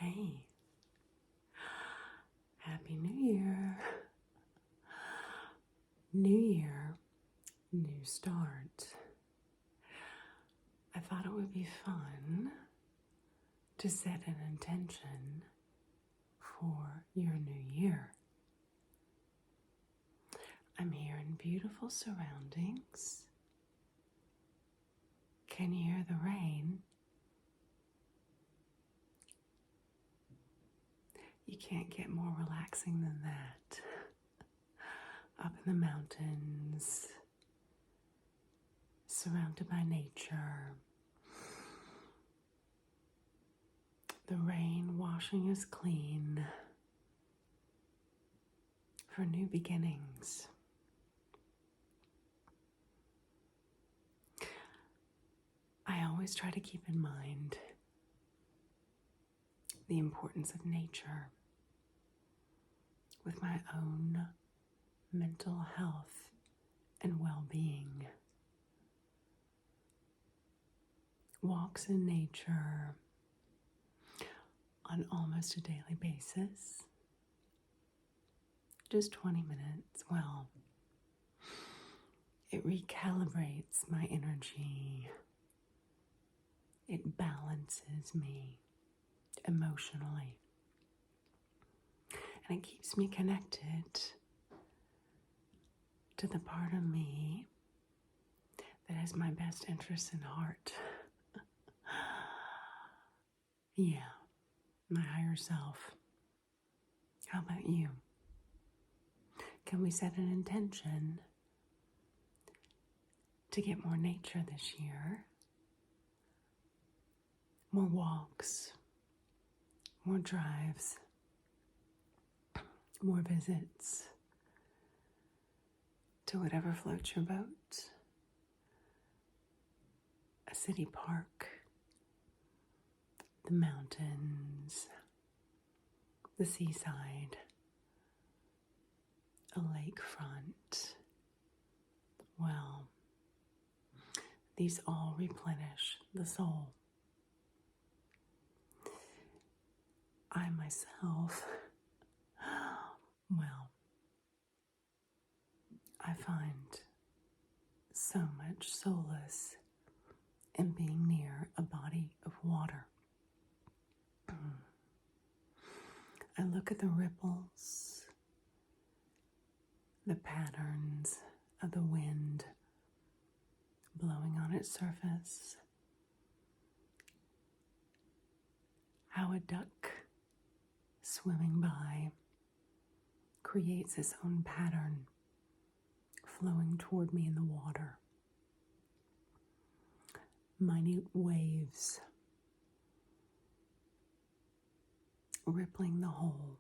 Hey, Happy New Year. New year, new start. I thought it would be fun to set an intention for your new year. I'm here in beautiful surroundings. Can you hear the rain? You can't get more relaxing than that. Up in the mountains, surrounded by nature. The rain washing us clean for new beginnings. I always try to keep in mind the importance of nature with my own mental health and well-being. Walks in nature on almost a daily basis. Just 20 minutes. Well, it recalibrates my energy. It balances me emotionally. And it keeps me connected to the part of me that has my best interests in heart. Yeah, my higher self. How about you? Can we set an intention to get more nature this year? More walks, more drives, more visits to whatever floats your boat. A city park, the mountains, the seaside, a lakefront. Well, these all replenish the soul. I myself, well, I find so much solace in being near a body of water. I look at the ripples, the patterns of the wind blowing on its surface, how a duck swimming by creates its own pattern flowing toward me in the water. Minute waves rippling the whole.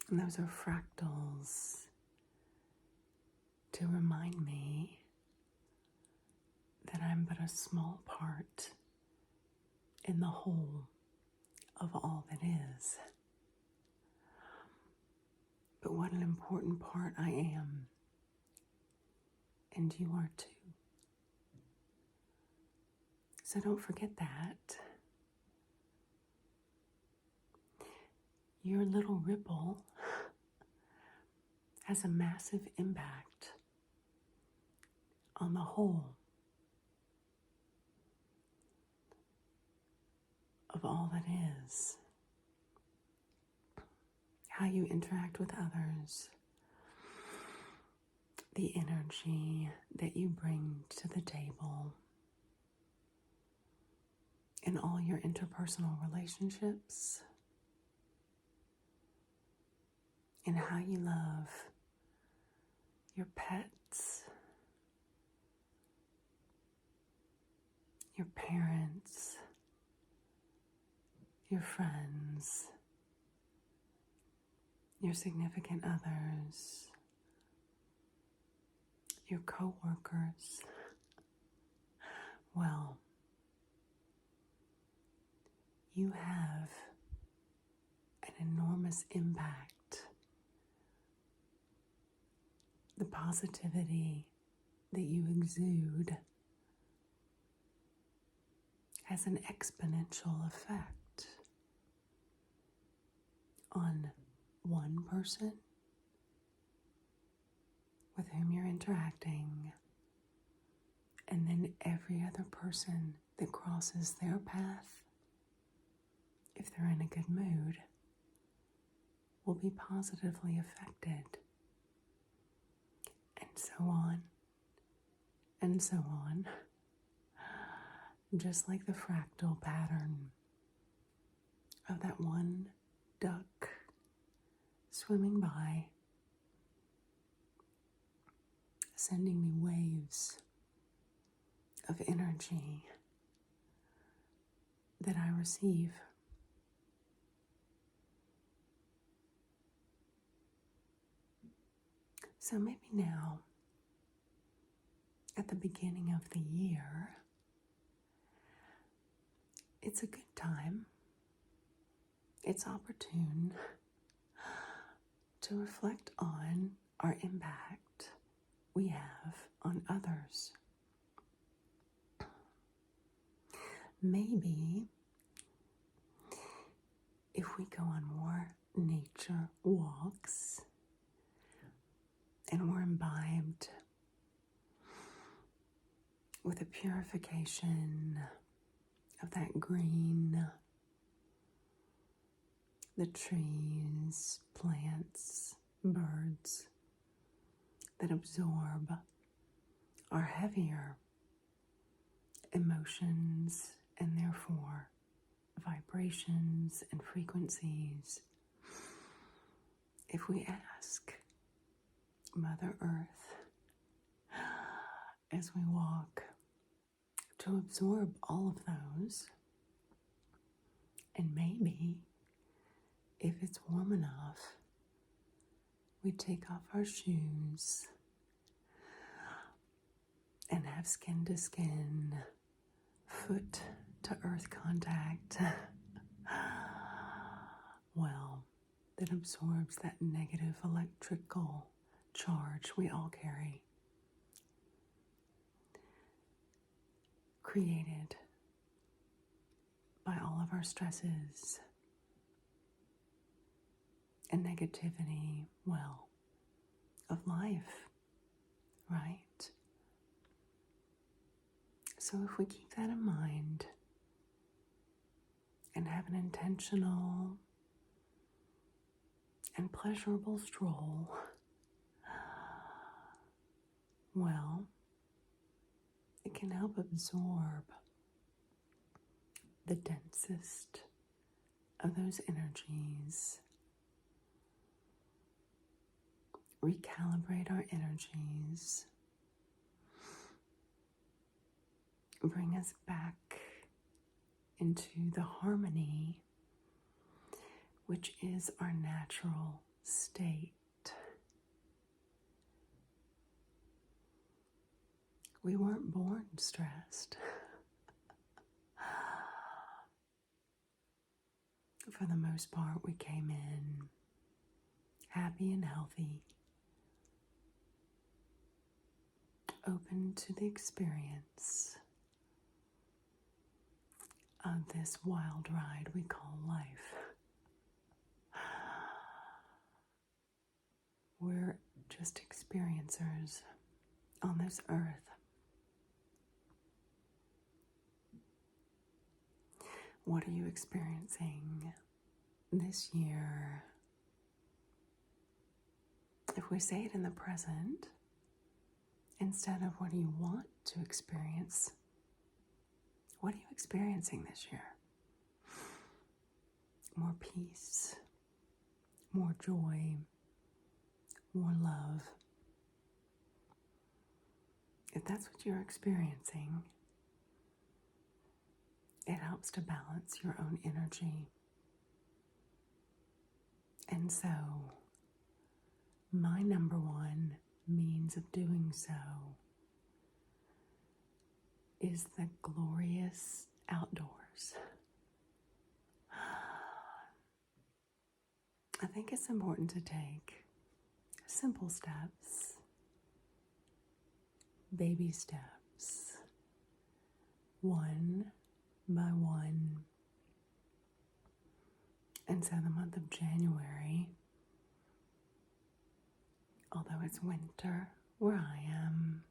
And those are fractals to remind me that I'm but a small part in the whole of all that is. But what an important part I am, and you are too. So don't forget that. Your little ripple has a massive impact on the whole of all that is. How you interact with others, the energy that you bring to the table in all your interpersonal relationships, and how you love your pets, your parents, your friends, your significant others, your co-workers. Well, you have an enormous impact. The positivity that you exude has an exponential effect on one person with whom you're interacting, and then every other person that crosses their path, if they're in a good mood, will be positively affected, and so on, and so on. Just like the fractal pattern of that one duck swimming by, sending me waves of energy that I receive. So maybe now, at the beginning of the year, it's a good time, it's opportune to reflect on our impact we have on others. Maybe if we go on more nature walks and we're imbibed with a purification of that green, the trees, plants, birds that absorb our heavier emotions and therefore vibrations and frequencies. If we ask Mother Earth as we walk to absorb all of those, and maybe if it's warm enough, we take off our shoes and have skin to skin, foot to earth contact. Well, that absorbs that negative electrical charge we all carry, created by all of our stresses and negativity, well, of life, right? So if we keep that in mind and have an intentional and pleasurable stroll, well, it can help absorb the densest of those energies, recalibrate our energies, bring us back into the harmony which is our natural state. We weren't born stressed. For the most part, we came in happy and healthy, open to the experience of this wild ride we call life. We're just experiencers on this earth. What are you experiencing this year? If we say it in the present, instead of what do you want to experience, what are you experiencing this year? More peace, more joy, more love. If that's what you're experiencing, it helps to balance your own energy. And so, my number one means of doing so is the glorious outdoors. I think it's important to take simple steps, baby steps, one by And so the month of January, although it's winter where I am,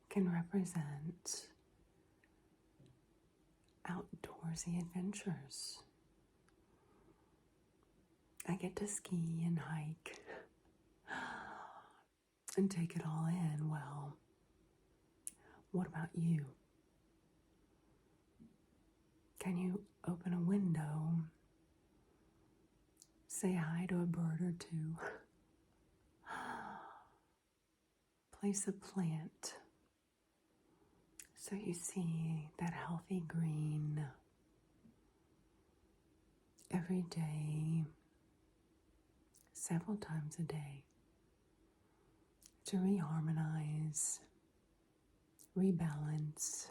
can represent outdoorsy adventures. I get to ski and hike and take it all in. Well, what about you? Can you open a window, say hi to a bird or two, place a plant so you see that healthy green every day, several times a day, to reharmonize, rebalance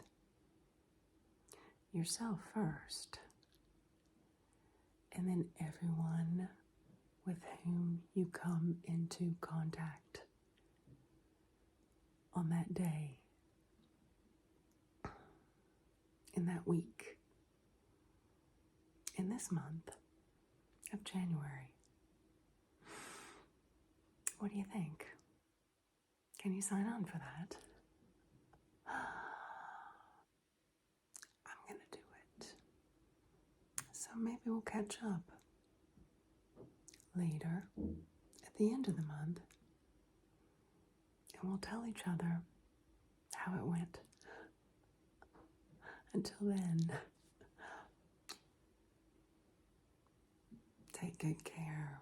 yourself first, and then everyone with whom you come into contact on that day, in that week, in this month of January. What do you think? Can you sign on for that? I'm going to do it. So maybe we'll catch up later at the end of the month, and we'll tell each other how it went. Until then, take good care.